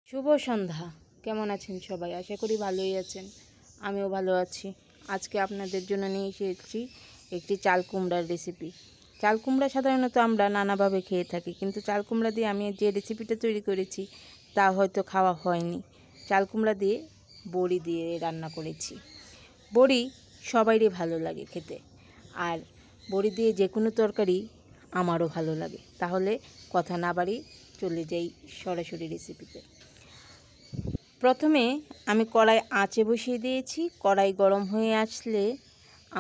শুভ সন্ধ্যা। কেমন আছেন সবাই? আশা করি ভালোই আছেন। আমিও ভালো আছি। আজকে আপনাদের জন্য নিয়ে এসেছি একটি চাল কুমড়ার রেসিপি। চাল কুমড়া সাধারণত আমরা নানাভাবে খেয়ে থাকি, কিন্তু চাল কুমড়া দিয়ে আমি যে রেসিপিটা তৈরি করেছি তা হয়তো খাওয়া হয়নি। চাল কুমড়া দিয়ে বড়ি দিয়ে রান্না করেছি। বড়ি সবাইরই ভালো লাগে খেতে, আর বড়ি দিয়ে যে কোনো তরকারি আমারও ভালো লাগে। তাহলে কথা না বাড়ি চলে যাই সরাসরি রেসিপিতে। প্রথমে আমি কড়াই আঁচে বসিয়ে দিয়েছি। কড়াই গরম হয়ে আসলে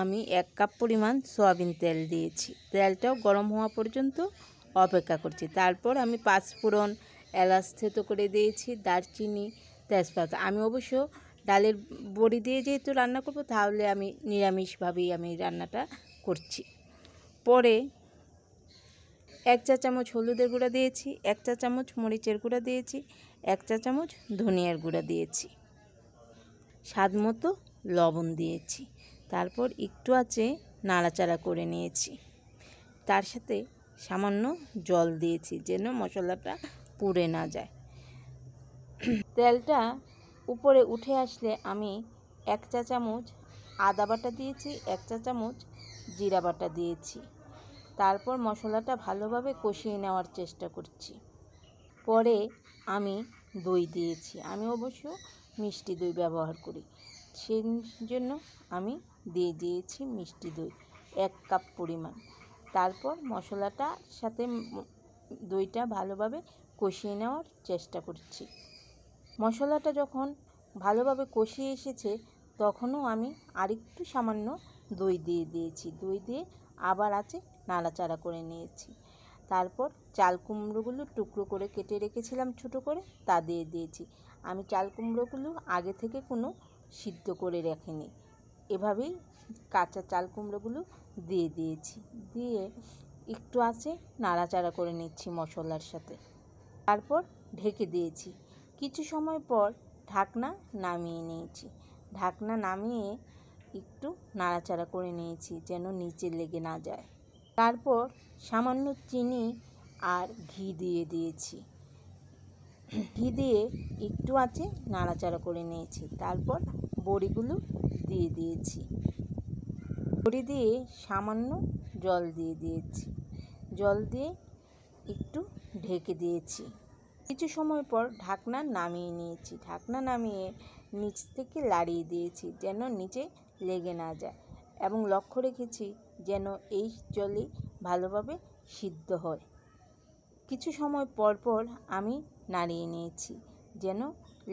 আমি 1 কাপ পরিমাণ সয়াবিন তেল দিয়েছি। তেলটাও গরম হওয়া পর্যন্ত অপেক্ষা করছি। তারপর আমি 5 ফোড়ন, এলাচ থেতো করে দিয়েছি, দারচিনি, তেজপাতা। আমি অবশ্য ডালের বড়ি দিয়ে যেহেতু রান্না করব, তাহলে আমি নিরামিষভাবেই আমি রান্নাটা করছি। পরে 1 চা চামচ হলুদের গুঁড়া দিয়েছি, 1 চা চামচ মরিচের গুঁড়া দিয়েছি, 1 চা চামচ ধনিয়ার গুঁড়া দিয়েছি, স্বাদ মতো লবণ দিয়েছি। তারপর একটু আঁচে নাড়াচাড়া করে নিয়েছি। তার সাথে সামান্য জল দিয়েছি যেন মশলাটা পুড়ে না যায়। তেলটা উপরে উঠে আসলে আমি 1 চা চামচ আদা বাটা দিয়েছি, 1 চা চামচ জিরা বাটা দিয়েছি। তারপর মশলাটা ভালোভাবে কষিয়ে নেওয়ার চেষ্টা করছি। পরে আমি দই দিয়েছি। আমি অবশ্য মিষ্টি দই ব্যবহার করি, সেই জন্য আমি দিয়ে দিয়েছি মিষ্টি দই 1 কাপ পরিমাণ। তারপর মশলাটার সাথে দইটা ভালোভাবে কষিয়ে নেওয়ার চেষ্টা করছি। মশলাটা যখন ভালোভাবে কষিয়ে এসেছে, তখনও আমি আরেকটু সামান্য দই দিয়ে দিয়েছি। দই দিয়ে আবার আছে নাড়াচাড়া করে নিয়েছি। তারপর চাল কুমড়োগুলো টুকরো করে কেটে রেখেছিলাম ছোট করে, তা দিয়ে দিয়েছি। আমি চাল কুমড়োগুলো আগে থেকে কোনো সিদ্ধ করে রাখিনি, এভাবেই কাঁচা চাল কুমড়োগুলো দিয়ে দিয়েছি। দিয়ে একটু আছে নাড়াচাড়া করে নিচ্ছি মশলার সাথে। তারপর ঢেকে দিয়েছি। কিছু সময় পর ঢাকনা নামিয়ে নিয়েছি। ঢাকনা নামিয়ে একটু নাড়াচাড়া করে নিয়েছি যেন নিচে লেগে না যায়। তারপর সামান্য চিনি আর ঘি দিয়ে দিয়েছি। ঘি দিয়ে একটু আঁচে নাড়াচাড়া করে নিয়েছি। তারপর বড়িগুলো দিয়ে দিয়েছি। বড়ি দিয়ে সামান্য জল দিয়ে দিয়েছি। জল দিয়ে একটু ঢেকে দিয়েছি। কিছু সময় পর ঢাকনা নামিয়ে নিয়েছি। ঢাকনা নামিয়ে নিচ থেকে লাড়িয়ে দিয়েছি যেন নিচে লেগে না যায়, এবং লক্ষ্য রেখেছি যেন এই জলে ভালোভাবে সিদ্ধ হয়। কিছু সময় পর পর আমি নাড়িয়ে নিয়েছি যেন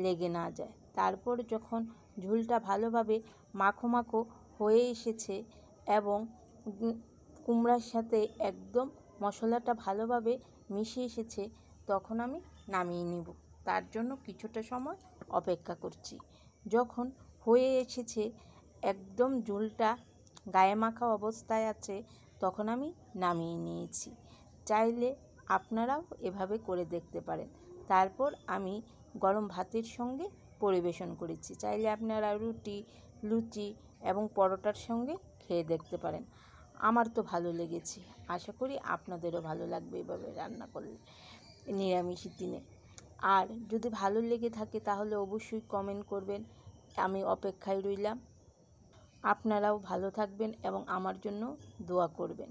লেগে না যায়। তারপর যখন ঝোলটা ভালোভাবে মাখো মাখো হয়ে এসেছে এবং কুমড়ার সাথে একদম মশলাটা ভালোভাবে মিশে এসেছে, তখন আমি নামিয়ে নিব। তার জন্য কিছুটা সময় অপেক্ষা করছি। যখন হয়ে এসেছে, একদম ঝোলটা গায়ে মাখা অবস্থায় আছে, তখন আমি নামিয়ে নিয়েছি। চাইলে আপনারাও এভাবে করে দেখতে পারেন। তারপর আমি গরম ভাতের সঙ্গে পরিবেশন করেছি। চাইলে আপনারা রুটি, লুচি এবং পরোটার সঙ্গে খেয়ে দেখতে পারেন। আমার তো ভালো লেগেছে, আশা করি আপনাদেরও ভালো লাগবে এভাবে রান্না করলে নিরামিষের দিনে। আর যদি ভালো লেগে থাকে তাহলে অবশ্যই কমেন্ট করবেন, আমি অপেক্ষায় রইলাম। আপনারাও ভালো থাকবেন এবং আমার জন্য দোয়া করবেন।